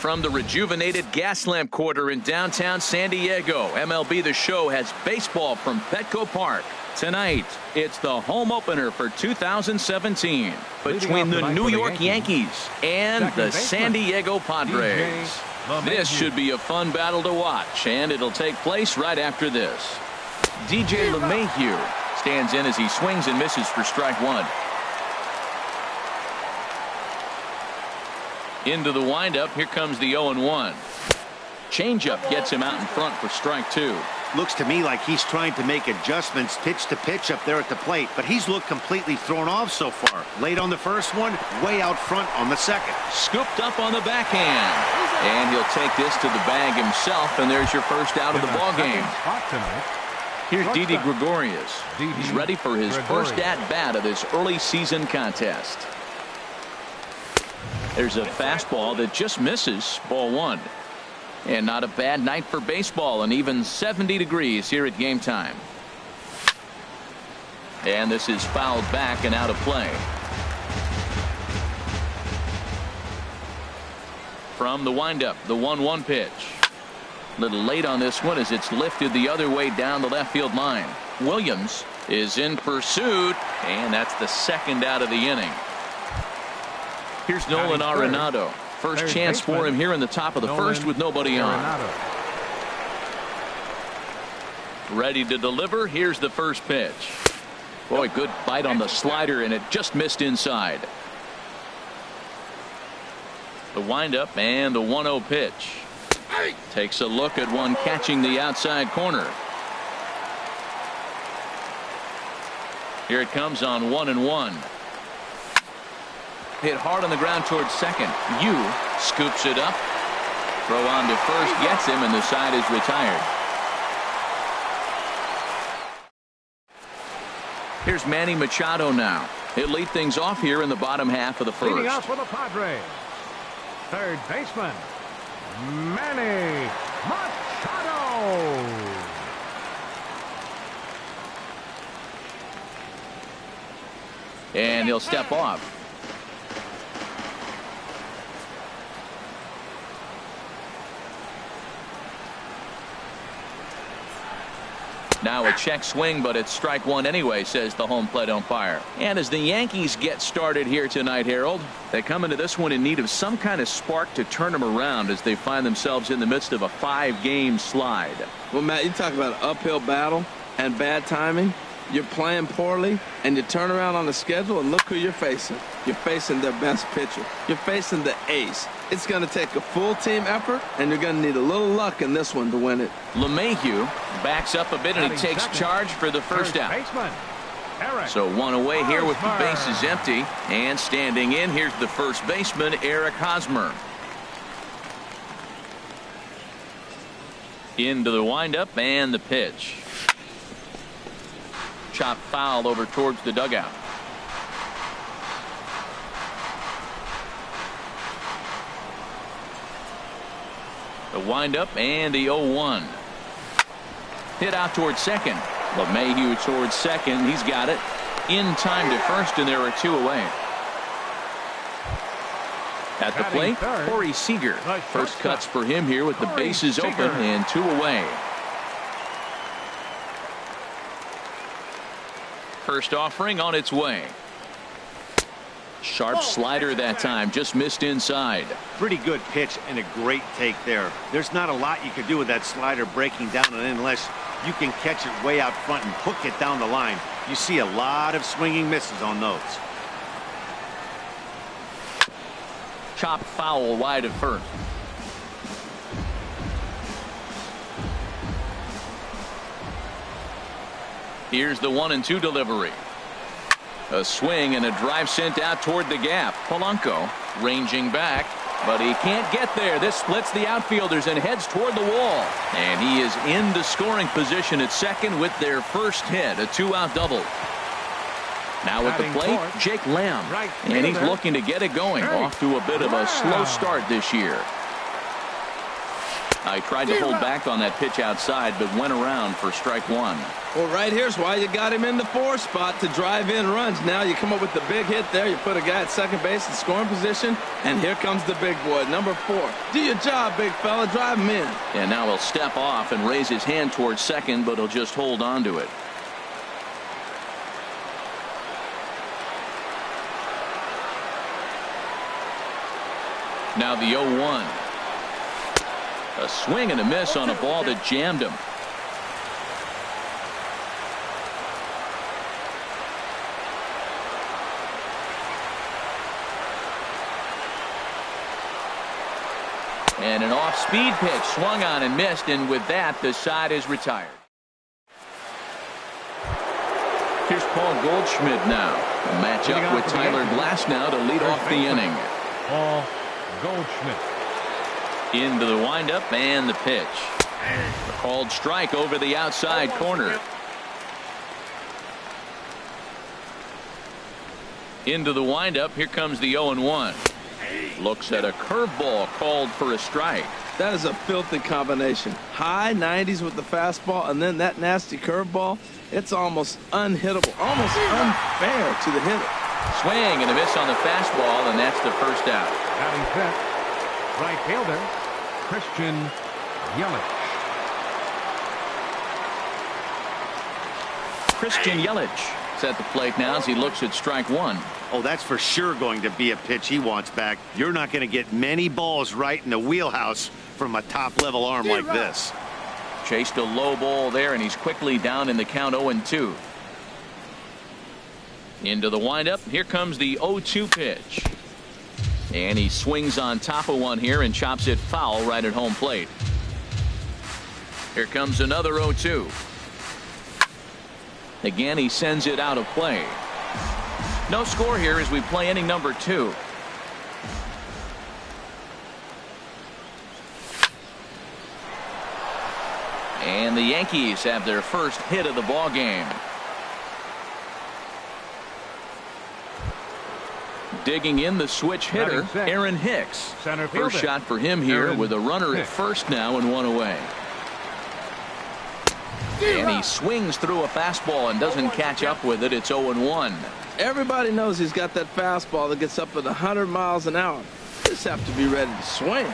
From the rejuvenated Gaslamp Quarter in downtown San Diego, MLB The Show has baseball from Petco Park. Tonight, it's the home opener for 2017 between the New York Yankees and the San Diego Padres. This should be a fun battle to watch, and it'll take place right after this. DJ LeMahieu stands in as he swings and misses for strike one. Into the windup, here comes the 0-1. Changeup gets him out in front for strike two. Looks to me like he's trying to make adjustments pitch to pitch up there at the plate, but he's looked completely thrown off so far. Late on the first one, way out front on the second. Scooped up on the backhand, and he'll take this to the bag himself, and there's your first out of the ball game. Here's Didi Gregorius. He's ready for his first at-bat of this early season contest. There's a fastball that just misses, ball one. And not a bad night for baseball, and even 70 degrees here at game time. And this is fouled back and out of play. From the windup, the 1-1 pitch. A little late on this one as it's lifted the other way down the left field line. Williams is in pursuit, and that's the second out of the inning. Here's Nolan Arenado. First chance for him here in the top of the first with nobody on. Ready to deliver. Here's the first pitch. Boy, good bite on the slider, and it just missed inside. The windup and the 1-0 pitch. Takes a look at one catching the outside corner. Here it comes on 1-1. Hit hard on the ground towards second. Yu scoops it up. Throw on to first, gets him, and the side is retired. Here's Manny Machado now. He'll lead things off here in the bottom half of the first. Leading off for the Padres, third baseman, Manny Machado. And he'll step off. Now a check swing, but it's strike one anyway, says the home plate umpire. And as the Yankees get started here tonight, Harold, they come into this one in need of some kind of spark to turn them around as they find themselves in the midst of a 5-game slide. Well, Matt, you talk about an uphill battle and bad timing. You're playing poorly, and you turn around on the schedule, and look who you're facing. You're facing their best pitcher. You're facing the ace. It's going to take a full team effort, and you're going to need a little luck in this one to win it. LeMahieu backs up a bit, and he takes charge for the first out. So one away here with the bases empty, and standing in, here's the first baseman, Eric Hosmer. Into the windup and the pitch. Chop foul over towards the dugout. The windup and the 0-1. Hit out towards second. LeMahieu towards second. He's got it. In time to first, and there are two away. At the plate, Corey Seager. First cuts for him here with the bases open and two away. First offering on its way. Sharp slider that time, just missed inside. Pretty good pitch and a great take there. There's not a lot you can do with that slider breaking down, and unless you can catch it way out front and hook it down the line, you see a lot of swinging misses on those. Chop foul wide of first. Here's the 1-2 delivery. A swing and a drive sent out toward the gap. Polanco ranging back, but he can't get there. This splits the outfielders and heads toward the wall. And he is into scoring position at second with their first hit, a 2-out double. Now at the plate, Jake Lamb. And he's looking to get it going. Off to a bit of a slow start this year. I tried to hold back on that pitch outside, but went around for strike one. Well, right here's why you got him in the 4 spot to drive in runs. Now you come up with the big hit there. You put a guy at second base in scoring position, and here comes the big boy, number 4. Do your job, big fella. Drive him in. And now he'll step off and raise his hand towards second, but he'll just hold on to it. Now the 0-1. A swing and a miss on a ball that jammed him. And an off-speed pitch swung on and missed, and with that, the side is retired. Here's Paul Goldschmidt now. A matchup with Tyler Glasnow to lead off the inning. Paul Goldschmidt. Into the windup and the pitch. A called strike over the outside corner. Into the windup. Here comes the 0-1. Looks at a curveball called for a strike. That is a filthy combination. High 90s with the fastball, and then that nasty curveball. It's almost unhittable, almost unfair to the hitter. Swing and a miss on the fastball, and that's the first out. Batting fifth, right fielder, Christian Yelich. Christian Yelich is at the plate now as he looks at strike one. Oh, that's for sure going to be a pitch he wants back. You're not going to get many balls right in the wheelhouse from a top-level arm like this. Chased a low ball there, and he's quickly down in the count 0-2. Into the windup. Here comes the 0-2 pitch. And he swings on top of one here and chops it foul right at home plate. Here comes another 0-2. Again, he sends it out of play. No score here as we play inning number 2. And the Yankees have their first hit of the ball game. Digging in the switch hitter, Aaron Hicks. First shot for him here with a runner at first now and one away. And he swings through a fastball and doesn't catch up with it. It's 0-1. Everybody knows he's got that fastball that gets up at 100 miles an hour. Just have to be ready to swing.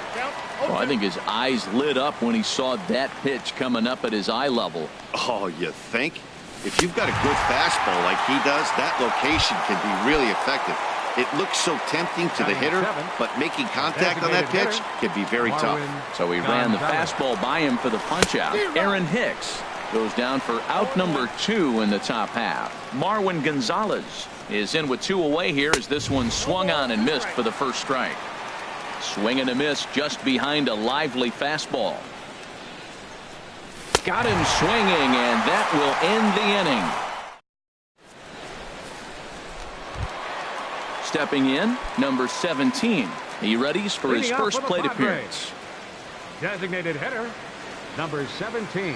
Well, I think his eyes lit up when he saw that pitch coming up at his eye level. Oh, you think? If you've got a good fastball like he does, that location can be really effective. It looks so tempting to the hitter, but making contact on that pitch can be very tough. So he ran the fastball by him for the punch-out. Aaron Hicks goes down for out number 2 in the top half. Marwin Gonzalez is in with 2 away here as this one swung on and missed for the first strike. Swing and a miss just behind a lively fastball. Got him swinging, and that will end the inning. Stepping in, number 17. He readies for his first plate appearance. Designated hitter, number 17.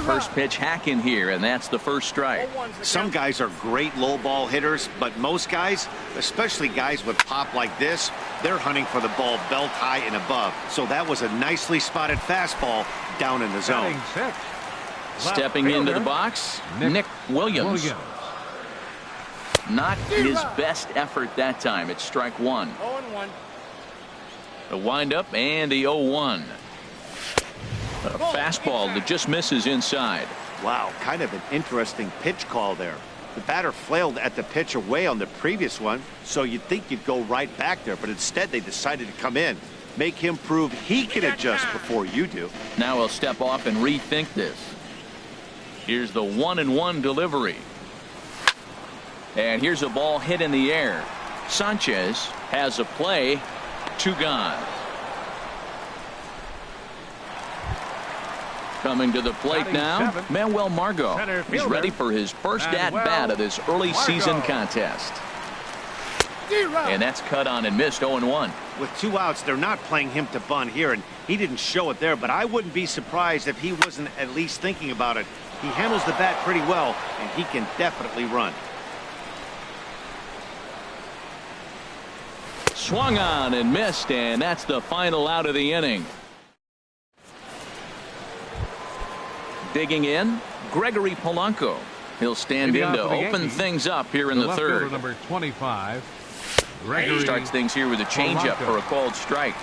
First pitch hack in here, and that's the first strike. Some guys are great low ball hitters, but most guys, especially guys with pop like this, they're hunting for the ball belt high and above. So that was a nicely spotted fastball down in the zone. Stepping into the box, Nick Williams. Not his best effort that time. It's strike one. 0-1. The windup and the 0-1. A fastball that just misses inside. Wow, kind of an interesting pitch call there. The batter flailed at the pitch away on the previous one, so you'd think you'd go right back there, but instead they decided to come in. Make him prove he can adjust before you do. Now he'll step off and rethink this. Here's the 1-1 delivery. And here's a ball hit in the air. Sanchez has a play. 2 gone. Coming to the plate now, Manuel Margot. He's ready for his first at-bat of this early season contest. And that's cut on and missed 0-1. With 2 outs, they're not playing him to bunt here, and He didn't show it there, but I wouldn't be surprised if he wasn't at least thinking about it. He handles the bat pretty well, and he can definitely run. Swung on and missed, and that's the final out of the inning. Digging in, Gregory Polanco. He'll stand in to open things up here in the third. Number 25. Gregory Starts things here with a changeup for a called strike.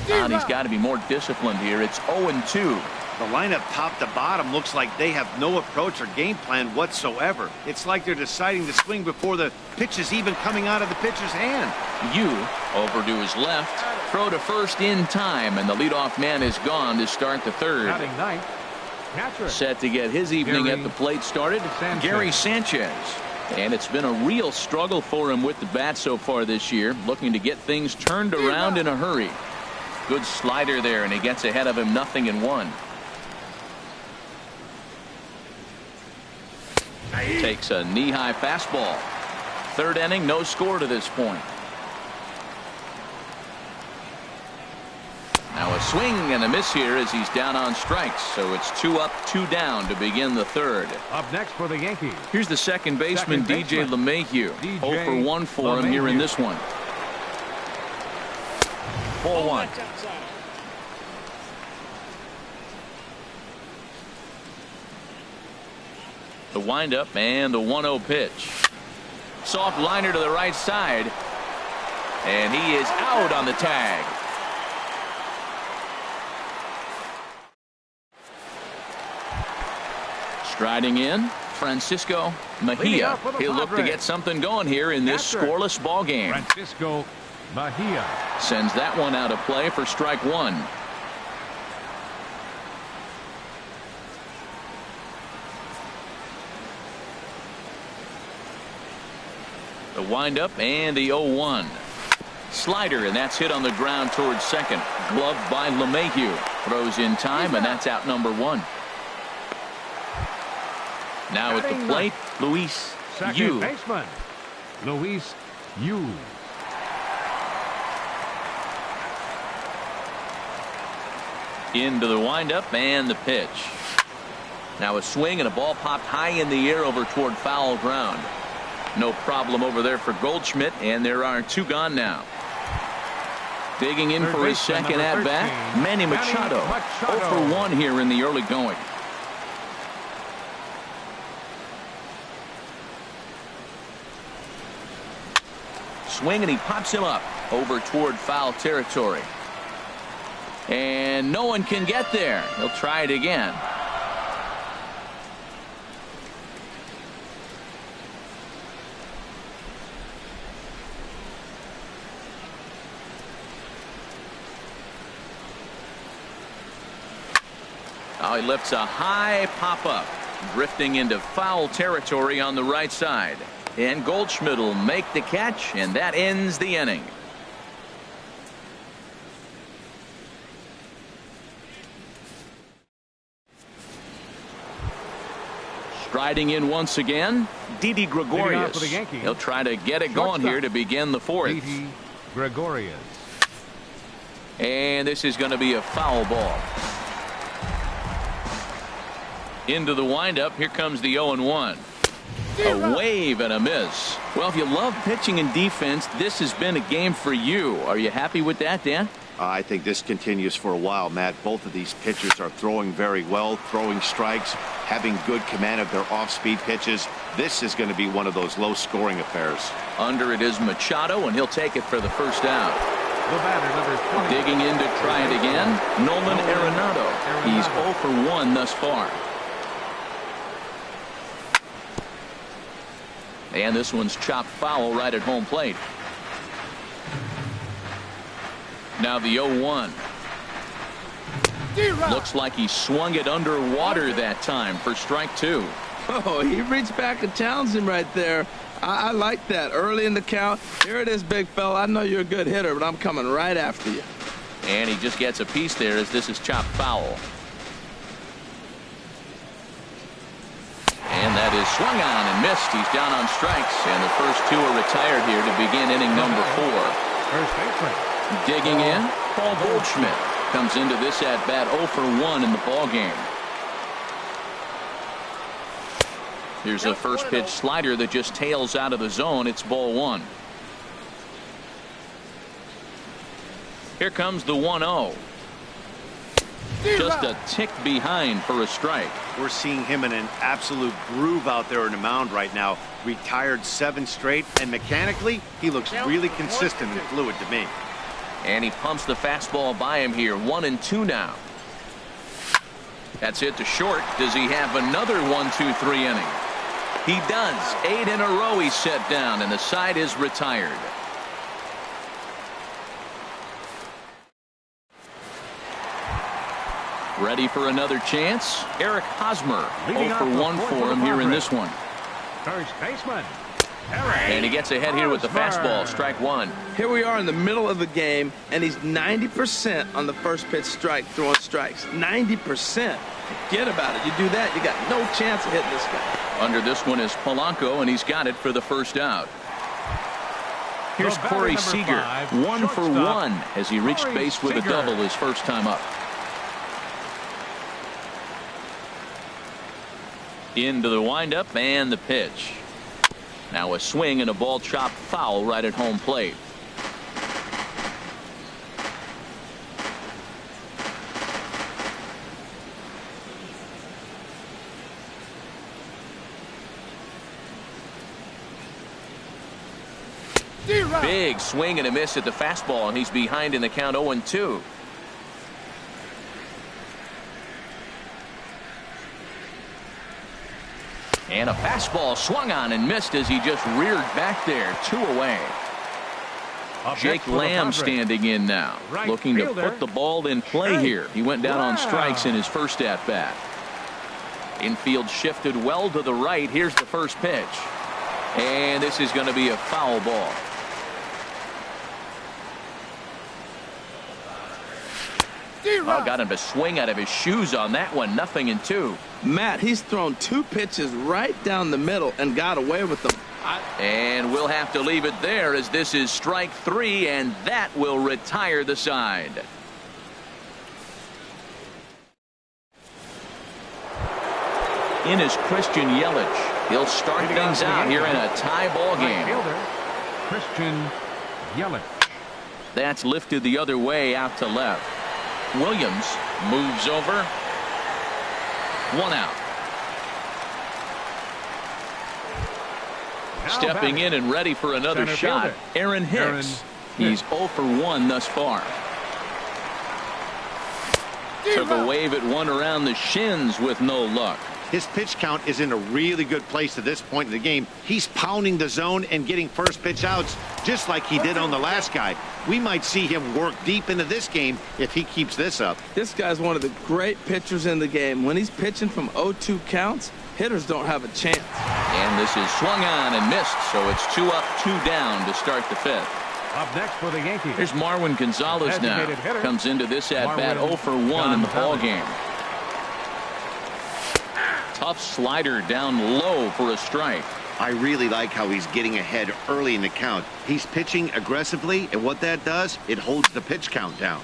And he's got to be more disciplined here. It's 0-2. The lineup top to bottom looks like they have no approach or game plan whatsoever. It's like they're deciding to swing before the pitch is even coming out of the pitcher's hand. Yu over to his left. Throw to first in time, and the leadoff man is gone to start the third. batting ninth. Catcher. Set to get his evening at the plate started, Gary Sanchez. And it's been a real struggle for him with the bat so far this year, looking to get things turned around in a hurry. Good slider there, and he gets ahead of him 0-1. Takes a knee-high fastball. Third inning, no score to this point. Now a swing and a miss here as he's down on strikes. So it's 2 up, 2 down to begin the third. Up next for the Yankees. Here's the second baseman, DJ LeMahieu. 0 for 1 for him here in this one. 4-1. The windup and the 1-0 pitch. Soft liner to the right side. And he is out on the tag. Striding in, Francisco Mejia. He'll look to get something going here in this scoreless ball game. Francisco Mejia sends that one out of play for strike one. The windup and the 0-1. Slider, and that's hit on the ground towards second. Gloved by LeMahieu. Throws in time, and that's out number 1. Now at the plate, Luis Yu. second baseman Luis Yu. Into the windup and the pitch. Now a swing and a ball popped high in the air over toward foul ground. No problem over there for Goldschmidt, and there are 2 gone now. Digging in for his second at bat, Manny Machado. 0 for 1 here in the early going. Swing, and he pops him up over toward foul territory. And no one can get there. He'll try it again. Now he lifts a high pop-up, drifting into foul territory on the right side. And Goldschmidt will make the catch, and that ends the inning. Striding in once again, Didi Gregorius. He'll try to get it going here to begin the fourth. Didi Gregorius. And this is going to be a foul ball. Into the windup. Here comes the 0-1. A wave and a miss. Well, if you love pitching and defense, this has been a game for you. Are you happy with that, Dan? I think this continues for a while, Matt. Both of these pitchers are throwing very well, throwing strikes, having good command of their off-speed pitches. This is going to be one of those low-scoring affairs. Under it is Machado, and he'll take it for the first out. The batter, number 20. Digging in to try it again, Nolan Arenado. He's 0 for 1 thus far. And this one's chopped foul right at home plate. Now the 0-1. Looks like he swung it underwater that time for strike 2. Oh, he reached back and challenged him right there. I like that. Early in the count. Here it is, big fella. I know you're a good hitter, but I'm coming right after you. And he just gets a piece there as this is chopped foul. And that is swung on and missed. He's down on strikes, and the first two are retired here to begin inning number 4. First baseman. Digging in, Paul Goldschmidt comes into this at-bat 0 for 1 in the ballgame. Here's a first pitch slider that just tails out of the zone. It's ball 1. Here comes the 1-0. Just a tick behind for a strike. We're seeing him in an absolute groove out there in the mound right now. Retired 7 straight, and mechanically, he looks really consistent and fluid to me. And he pumps the fastball by him here. 1-2 now. That's it to short. Does he have another 1-2-3 inning? He does. 8 in a row he's set down, and the side is retired. Ready for another chance? Eric Hosmer. 0 for 1 for him here in this one. First baseman. And he gets ahead here with the fastball. Strike 1. Here we are in the middle of the game, and he's 90% on the first pitch strike, throwing strikes. 90%. Forget about it. You do that, you got no chance of hitting this guy. Under this one is Polanco, and he's got it for the first out. Here's Corey Seager. 1 for 1 as he reached base with a double his first time up. Into the windup and the pitch. Now a swing and a ball chopped foul right at home plate. Big swing and a miss at the fastball, and he's behind in the count 0-2. And a fastball swung on and missed as he just reared back there. 2 away. Jake Lamb standing in now, looking to put the ball in play here. He went down on strikes in his first at-bat. Infield shifted well to the right. Here's the first pitch. And this is going to be a foul ball. Oh, got him to swing out of his shoes on that one. 0-2. Matt, he's thrown 2 pitches right down the middle and got away with them. And we'll have to leave it there as this is strike 3, and that will retire the side. In is Christian Yelich. He'll start things out here in a tie ball game. Christian Yelich. That's lifted the other way out to left. Williams moves over. 1 out. Stepping in and ready for another shot, Aaron Hicks. He's 0 for 1 thus far. Took a wave at one around the shins with no luck. His pitch count is in a really good place at this point in the game. He's pounding the zone and getting first pitch outs just like he did on the last guy. We might see him work deep into this game if he keeps this up. This guy's one of the great pitchers in the game. When he's pitching from 0-2 counts, hitters don't have a chance. And this is swung on and missed, so it's 2 up, 2 down to start the 5th. Up next for the Yankees. Here's Marwin Gonzalez now. Comes into this at-bat 0 for 1 in the ballgame. Tough slider down low for a strike. I really like how he's getting ahead early in the count. He's pitching aggressively, and what that does, it holds the pitch count down.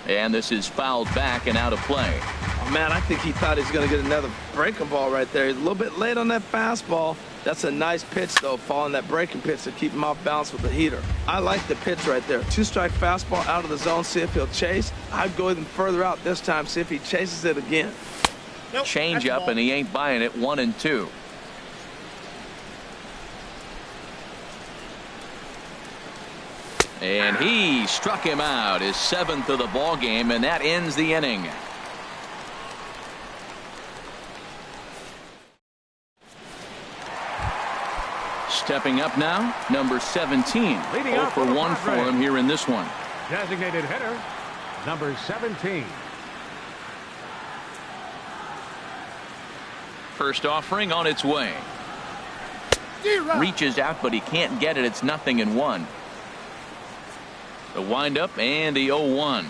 And this is fouled back and out of play. Oh, man, I think he thought he was going to get another breaking ball right there. He's a little bit late on that fastball. That's a nice pitch, though, following that breaking pitch to keep him off balance with the heater. I like the pitch right there. 2-strike fastball out of the zone, see if he'll chase. I'd go even further out this time, see if he chases it again. Nope, change up, and he ain't buying it. 1-2. And he struck him out, his 7th of the ball game, and that ends the inning. Stepping up now, number 17. 0 for 1 for him here in this one. Designated hitter, number 17. First offering on its way. Reaches out, but he can't get it. It's 0-1. The windup and the 0-1.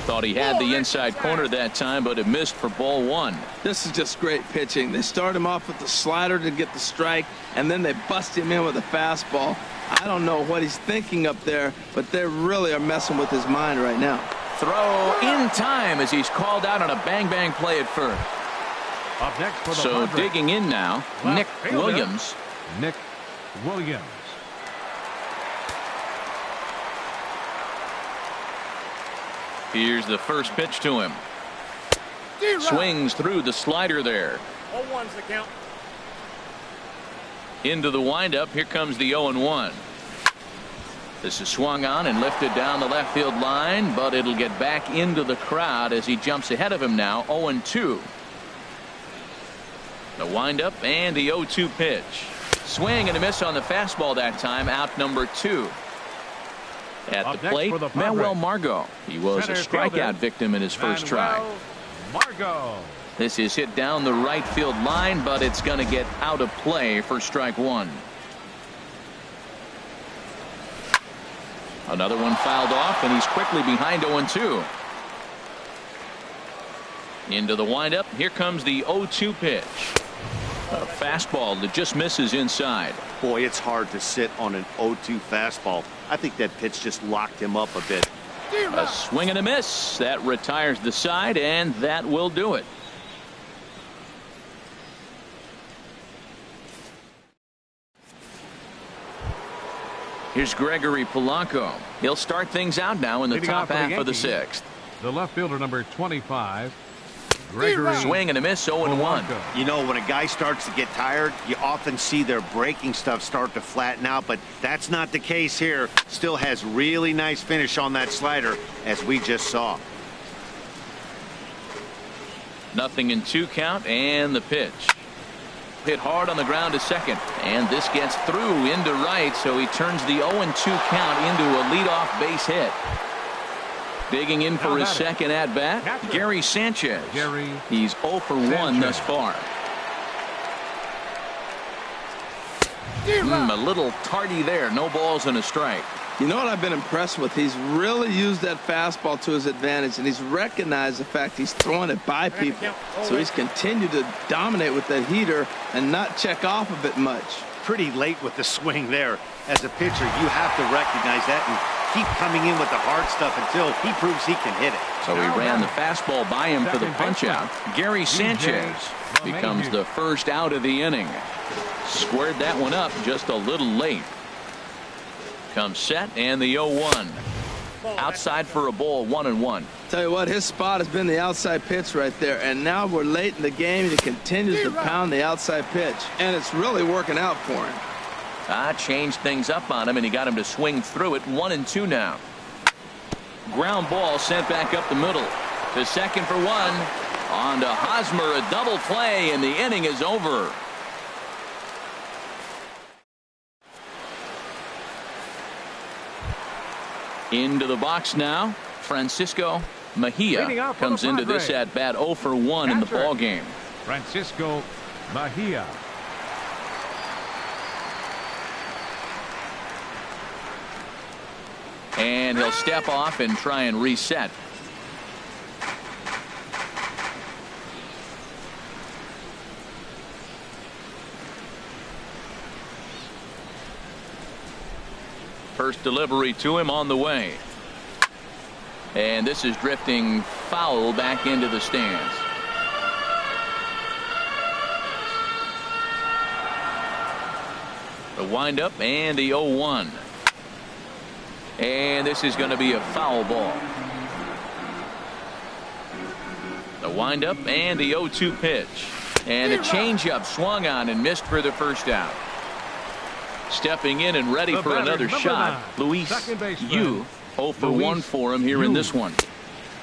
Thought he had the inside corner that time, but it missed for ball one. This is just great pitching. They start him off with the slider to get the strike, and then they bust him in with a fastball. I don't know what he's thinking up there, but they really are messing with his mind right now. Throw in time as he's called out on a bang-bang play at first. Up next for the So Padres. digging in now, Left Nick fielder, Williams. Nick Williams. Here's the first pitch to him. Swings through the slider there. 0-1's the count. Into the windup. Here comes the 0-1. This is swung on and lifted down the left field line, but it'll get back into the crowd as he jumps ahead of him now. 0-2. The windup and the 0-2 pitch. Swing and a miss on the fastball that time. Out number 2. At Up the next plate, for the Manuel Padres. Margot. He was a Center strikeout fielder, victim in his first try. Manuel Margot. This is hit down the right field line, but it's going to get out of play for strike one. Another one fouled off, and he's quickly behind 0-2. Into the windup. Here comes the 0-2 pitch. A fastball that just misses inside. Boy, it's hard to sit on an 0-2 fastball. I think that pitch just locked him up a bit. A swing and a miss. That retires the side, and that will do it. Here's Gregory Polanco. He'll start things out now in the Leading top off for the half of the Yankees, 6th. The left fielder, number 25, Gregory Swing and a miss, 0-1. Polanco. You know, when a guy starts to get tired, you often see their breaking stuff start to flatten out, but that's not the case here. Still has really nice finish on that slider, as we just saw. 0-2 count, and the pitch. Hit hard on the ground to second, and this gets through into right, so he turns the 0-2 count into a leadoff base hit. Digging in for his second at bat, Gary Sanchez. He's 0 for 1 thus far. A little tardy there. No balls and a strike. You know what I've been impressed with? He's really used that fastball to his advantage, and he's recognized the fact he's throwing it by people. So he's continued to dominate with that heater and not check off of it much. Pretty late with the swing there. As a pitcher, you have to recognize that and keep coming in with the hard stuff until he proves he can hit it. So he ran the fastball by him for the punch out. Gary Sanchez becomes the first out of the inning. Squared that one up just a little late. Comes set, and the 0-1. Outside for a ball, 1-1. Tell you what, his spot has been the outside pitch right there, and now we're late in the game, and he continues to pound the outside pitch, and it's really working out for him. Changed things up on him, and he got him to swing through it. 1-2 now. Ground ball sent back up the middle to second for 1. On to Hosmer, a double play, and the inning is over. Into the box now, Francisco Mejia comes into this at bat 0 for 1 in the ball game. Francisco Mejia. And he'll step off and try and reset. First delivery to him on the way. And this is drifting foul back into the stands. The windup and the 0-1. And this is going to be a foul ball. The windup and the 0-2 pitch. And a changeup swung on and missed for the first out. Stepping in and ready for another shot, Luis Yu. 0 for 1 for him here in this one.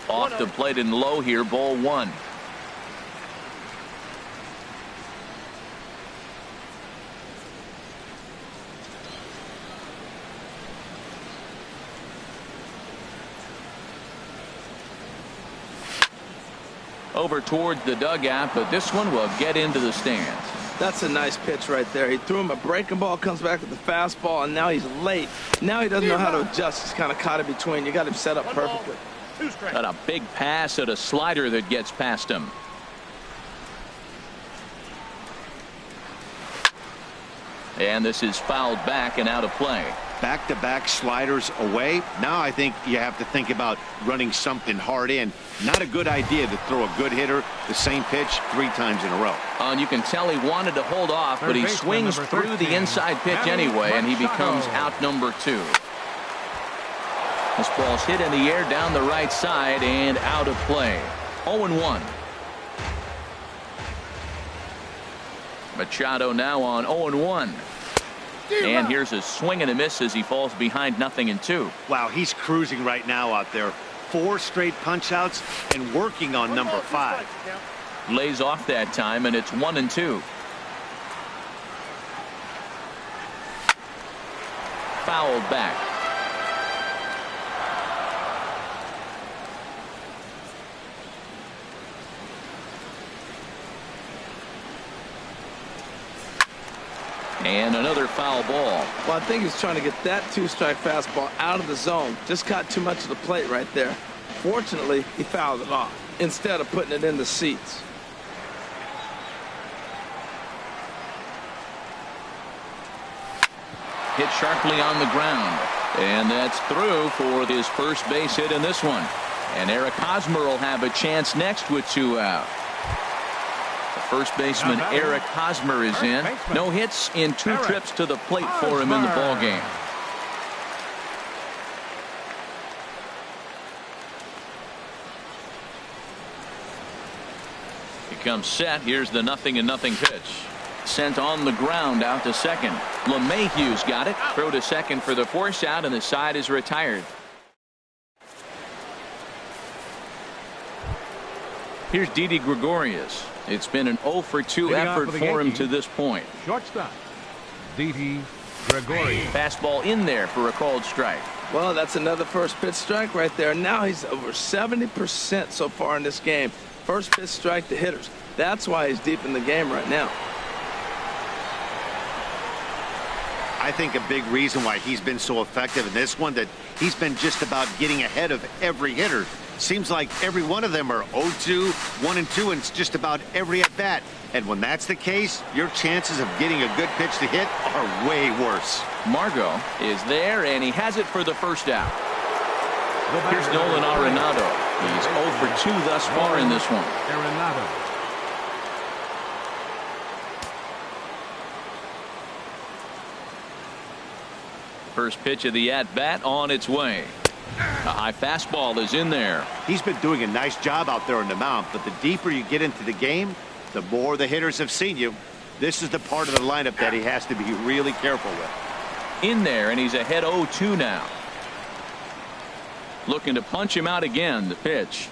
Off the plate and low here, ball 1. Over towards the dugout, but this one will get into the stands. That's a nice pitch right there. He threw him a breaking ball, comes back with the fastball, and now he's late. Now he doesn't know how to adjust. He's kind of caught in between. You got him set up perfectly. Got a big pass at a slider that gets past him. And this is fouled back and out of play. Back-to-back sliders away. Now I think you have to think about running something hard in. Not a good idea to throw a good hitter the same pitch 3 times in a row. And you can tell he wanted to hold off, but he swings through the inside pitch anyway, and he becomes out number 2. This ball's hit in the air down the right side and out of play. 0-1. Machado now on 0-1. And here's a swing and a miss as he falls behind 0-2. Wow, he's cruising right now out there. 4 straight punch outs and working on number 5. Lays off that time, and it's 1-2. Fouled back. And another foul ball. Well, I think he's trying to get that 2-strike fastball out of the zone. Just caught too much of the plate right there. Fortunately, he fouled it off instead of putting it in the seats. Hit sharply on the ground. And that's through for his first base hit in this one. And Eric Hosmer will have a chance next with 2 out. First baseman Eric Hosmer is in. No hits in 2 trips to the plate for him in the ballgame. He comes set. Here's the 0-0 pitch. Sent on the ground out to second. LeMahieu's got it. Throw to second for the force out, and the side is retired. Here's Didi Gregorius. It's been an 0-for-2 effort for him to this point. Shortstop, Didi Gregorius. Fastball in there for a called strike. Well, that's another first pitch strike right there. Now he's over 70% so far in this game. First pitch strike to hitters. That's why he's deep in the game right now. I think a big reason why he's been so effective in this one, that he's been just about getting ahead of every hitter. Seems like every one of them are 0-2, 1-2, and it's just about every at bat. And when that's the case, your chances of getting a good pitch to hit are way worse. Margot is there, and he has it for the first out. Here's Nolan Arenado. He's 0-for-2 thus far in this one. Arenado. First pitch of the at-bat on its way. A high fastball is in there. He's been doing a nice job out there on the mound, but the deeper you get into the game, the more the hitters have seen you. This is the part of the lineup that he has to be really careful with. In there, and he's ahead 0-2 now. Looking to punch him out again. The pitch.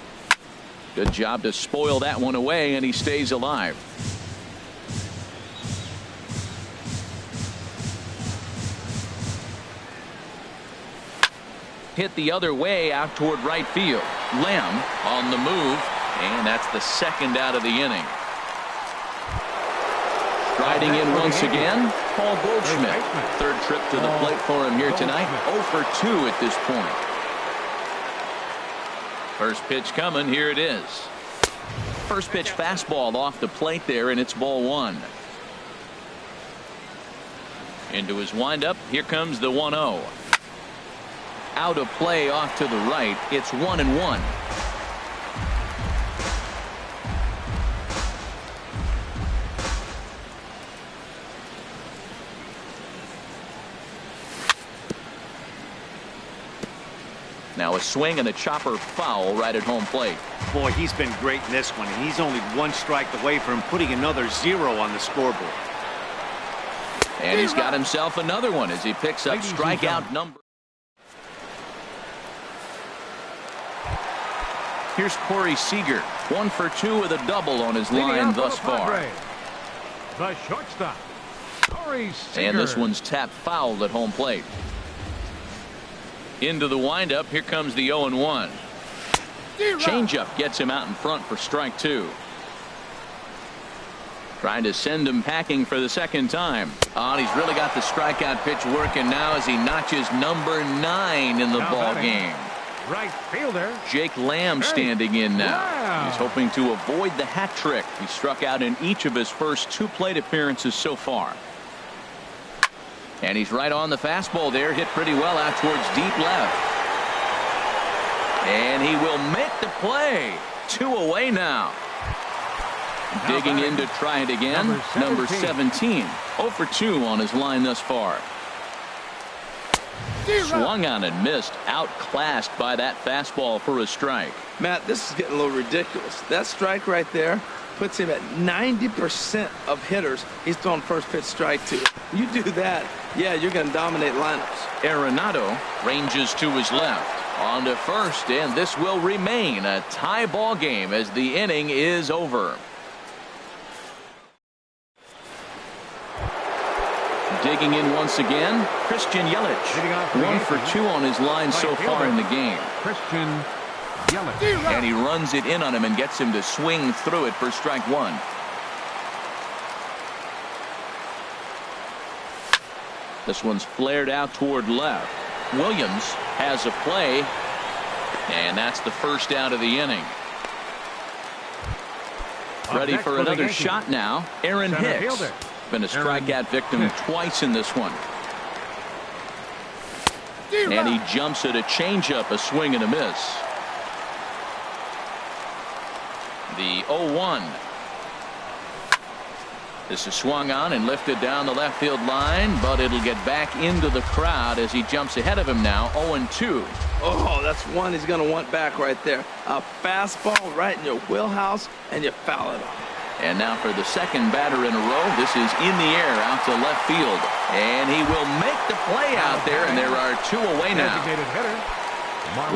Good job to spoil that one away, and he stays alive. Hit the other way out toward right field. Lamb on the move, and that's the second out of the inning. Riding in once again, Paul Goldschmidt. Third trip to the plate for him here tonight. 0-for-2 at this point. First pitch coming. Here it is. First pitch fastball off the plate there, and it's ball 1. Into his windup. Here comes the 1-0. Out of play off to the right. It's 1-1. Now a swing and a chopper foul right at home plate. Boy, he's been great in this one, and he's only 1 strike away from putting another 0 on the scoreboard. And he's got himself another one as he picks up strikeout number. Here's Corey Seager, 1-for-2 with a double on his line thus far. The shortstop, Corey Seager. And this one's tapped foul at home plate. Into the windup. Here comes the 0-1. Changeup gets him out in front for strike 2. Trying to send him packing for the second time. Oh, and he's really got the strikeout pitch working now as he notches number 9 in the ball game. Right fielder. Jake Lamb standing in now. Wow. He's hoping to avoid the hat trick. He struck out in each of his first 2 plate appearances so far. And he's right on the fastball there. Hit pretty well out towards deep left. And he will make the play. 2 away now. Digging in to try it again. Number 17. 0 for 2 on his line thus far. Swung on and missed. Outclassed by that fastball for a strike. Matt, this is getting a little ridiculous. That strike right there puts him at 90% of hitters he's throwing first pitch strike to. You do that, yeah, you're going to dominate lineups. Arenado ranges to his left. On to first, and this will remain a tie ball game as the inning is over. Digging in once again, Christian Yelich. 1 for 2 on his line so far in the game. Christian Yelich. And he runs it in on him and gets him to swing through it for strike 1. This one's flared out toward left. Williams has a play, and that's the first out of the inning. Ready for another shot now. Aaron Hicks. Been a strikeout victim twice in this one. And he jumps at a changeup, a swing and a miss. The 0-1. This is swung on and lifted down the left field line, but it'll get back into the crowd as he jumps ahead of him now. 0-2. Oh, that's one he's going to want back right there. A fastball right in your wheelhouse, and you foul it off. And now for the second batter in a row. This is in the air out to left field. And he will make the play out there, and there are 2 away now.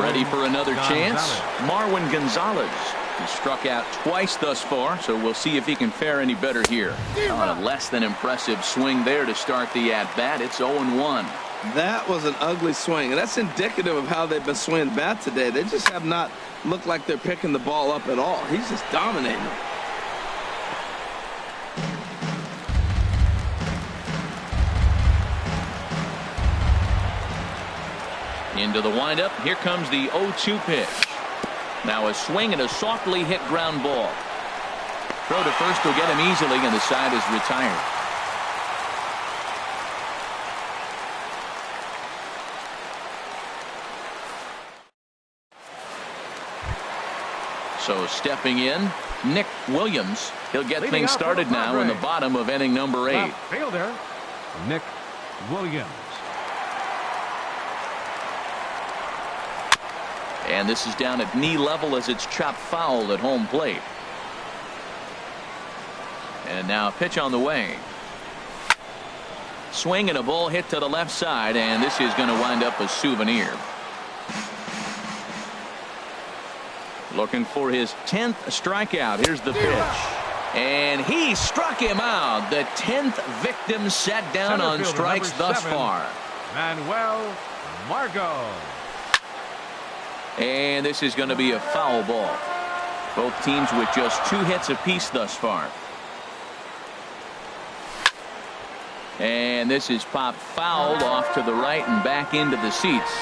Ready for another chance. Marwin Gonzalez. He struck out twice thus far, so we'll see if he can fare any better here. On a less than impressive swing there to start the at-bat. It's 0-1. That was an ugly swing, and that's indicative of how they've been swinging the bat today. They just have not looked like they're picking the ball up at all. He's just dominating them. Into the windup. Here comes the 0-2 pitch. Now a swing and a softly hit ground ball. Throw to first will get him easily, and the side is retired. So stepping in, Nick Williams. He'll get things started now in the bottom of inning number 8. Left fielder, Nick Williams. And this is down at knee level as it's chopped foul at home plate. And now a pitch on the way. Swing and a ball hit to the left side, and this is going to wind up a souvenir. Looking for his 10th strikeout. Here's the pitch. And he struck him out. The 10th victim set down on strikes thus far. Manuel Margot. And this is going to be a foul ball. Both teams with just 2 hits apiece thus far. And this is popped fouled off to the right and back into the seats.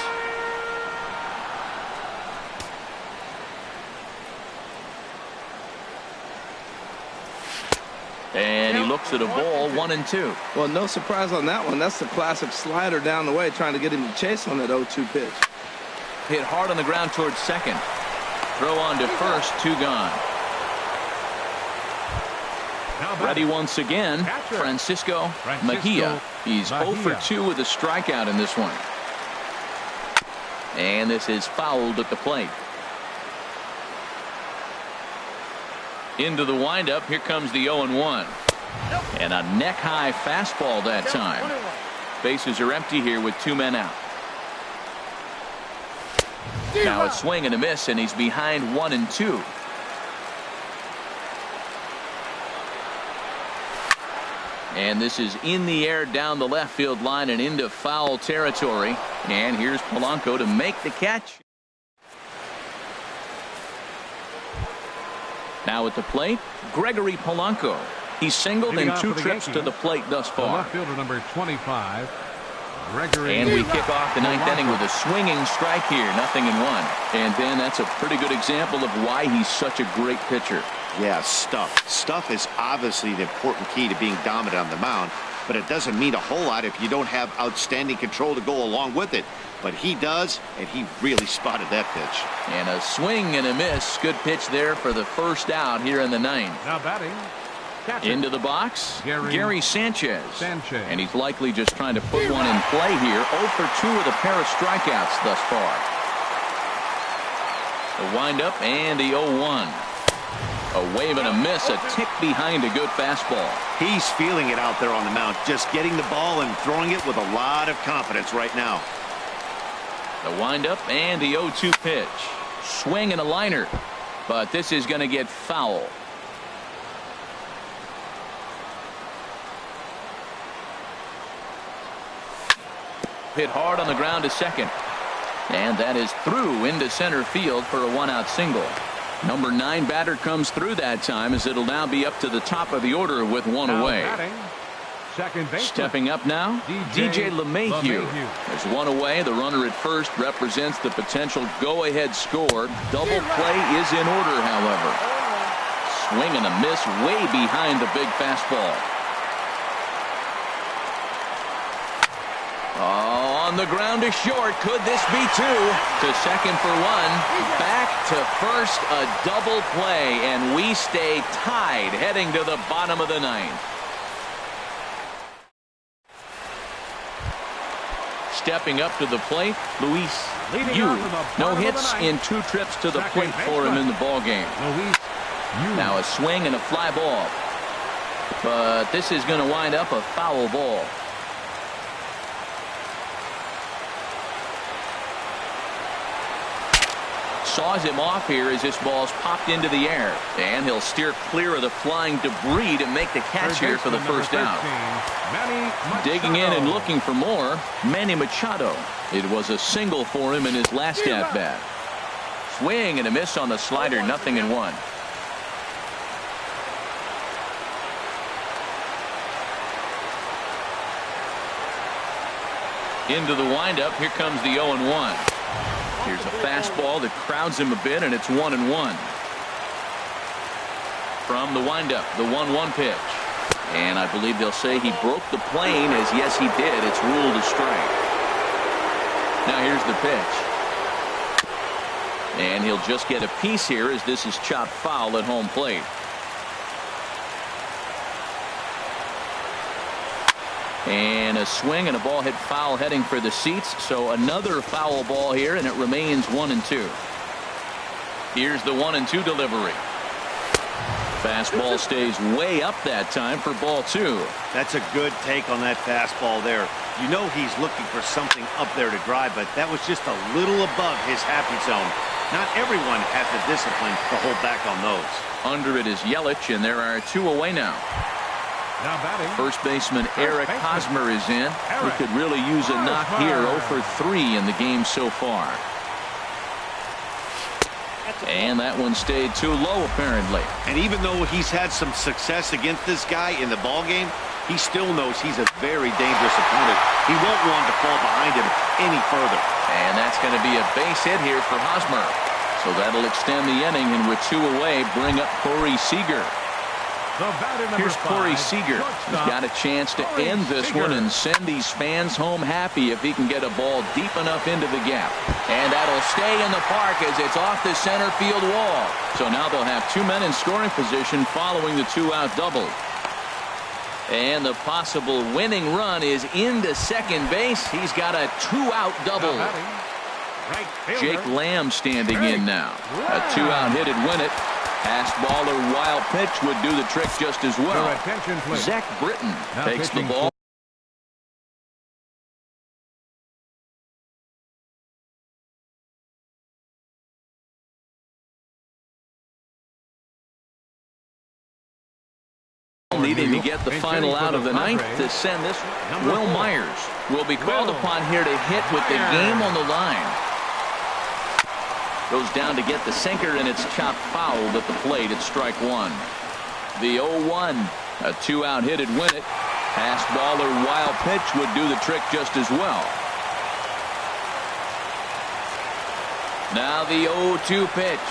And he looks at a ball, 1-2. Well, no surprise on that one. That's the classic slider down the way, trying to get him to chase on that 0-2 pitch. Hit hard on the ground towards second. Throw on to first, 2 gone. Ready once again, Francisco Mejia. He's 0 for 2 with a strikeout in this one. And this is fouled at the plate. Into the windup. Here comes the 0-1. And a neck-high fastball that time. Bases are empty here with 2 men out. Now a swing and a miss, and he's behind 1-2. And this is in the air down the left field line and into foul territory. And here's Polanco to make the catch. Now at the plate, Gregory Polanco. He's singled in 2 trips to the plate thus far. Left fielder number 25, Gregory. And we kick off the ninth inning with a swinging strike here, 0-1. And Ben, that's a pretty good example of why he's such a great pitcher. Yeah, stuff. Stuff is obviously the important key to being dominant on the mound, but it doesn't mean a whole lot if you don't have outstanding control to go along with it. But he does, and he really spotted that pitch. And a swing and a miss. Good pitch there for the first out here in the ninth. Now batting. Catcher. Into the box, Gary Sanchez. And he's likely just trying to put one in play here. 0 for 2 with a pair of strikeouts thus far. The windup and the 0-1. A wave and a miss, a tick behind a good fastball. He's feeling it out there on the mound, just getting the ball and throwing it with a lot of confidence right now. The windup and the 0-2 pitch. Swing and a liner, but this is going to get foul. Hit hard on the ground to second. And that is through into center field for a 1-out single. Number 9 batter comes through that time, as it'll now be up to the top of the order with one away. Second base. Stepping up now, DJ LeMahieu. There's one away. The runner at first represents the potential go-ahead score. Double play is in order, however. Swing and a miss way behind the big fastball. Oh, on the ground to short. Could this be 2? To second for 1. Back to first, a double play, and we stay tied heading to the bottom of the ninth. Stepping up to the plate, Luis Yu. No hits in 2 trips to the plate for him in the ballgame. Now a swing and a fly ball. But this is going to wind up a foul ball. Saws him off here as this ball's popped into the air. And he'll steer clear of the flying debris to make the catch here for the first out. Digging in and looking for more, Manny Machado. It was a single for him in his last at-bat. Swing and a miss on the slider, 0-1. Into the windup, here comes the 0-1. Here's a fastball that crowds him a bit, and it's 1-1. From the windup, the 1-1 pitch. And I believe they'll say he broke the plane, as yes he did. It's ruled a strike. Now here's the pitch. And he'll just get a piece here as this is chopped foul at home plate. And a swing and a ball hit foul heading for the seats. So another foul ball here, and it remains 1-2. Here's the 1-2 delivery. Fastball stays way up that time for ball 2. That's a good take on that fastball there. You know he's looking for something up there to drive, but that was just a little above his happy zone. Not everyone has the discipline to hold back on those. Under it is Yelich, and there are 2 away now. Now batting. First baseman Eric Hosmer is in. He could really use a knock here. 0 for 3 in the game so far. And that one stayed too low, apparently. And even though he's had some success against this guy in the ball game, he still knows he's a very dangerous opponent. He won't want to fall behind him any further. And that's going to be a base hit here for Hosmer. So that'll extend the inning, and with 2 away, bring up Corey Seager. Here's Corey Seager. He's got a chance to end this one and send these fans home happy if he can get a ball deep enough into the gap. And that'll stay in the park as it's off the center field wall. So now they'll have 2 men in scoring position following the 2-out double. And the possible winning run is into second base. He's got a 2-out double. Jake Lamb standing in now. A 2-out hit would win it. Fastball or wild pitch would do the trick just as well. Zach Britton takes the ball. Needing to get the final out of the ninth to send this. Will Myers will be called upon here to hit with the game on the line. Goes down to get the sinker, and it's chopped foul at the plate at strike 1. The 0-1, a 2-out hit would win it. Pass ball or wild pitch would do the trick just as well. Now the 0-2 pitch.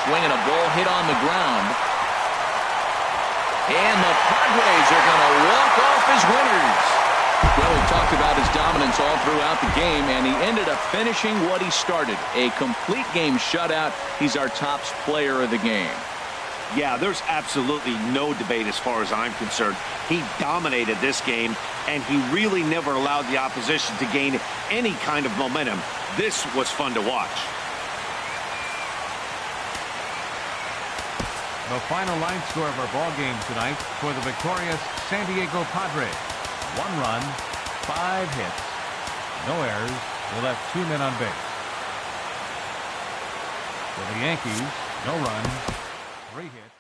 Swinging a ball hit on the ground. And the Padres are going to walk off as winners. Well, we talked about his dominance all throughout the game, and he ended up finishing what he started. A complete game shutout. He's our top player of the game. Yeah, there's absolutely no debate as far as I'm concerned. He dominated this game, and he really never allowed the opposition to gain any kind of momentum. This was fun to watch. The final line score of our ball game tonight for the victorious San Diego Padres. 1 run, 5 hits, no errors. They left 2 men on base. For the Yankees, no runs, 3 hits.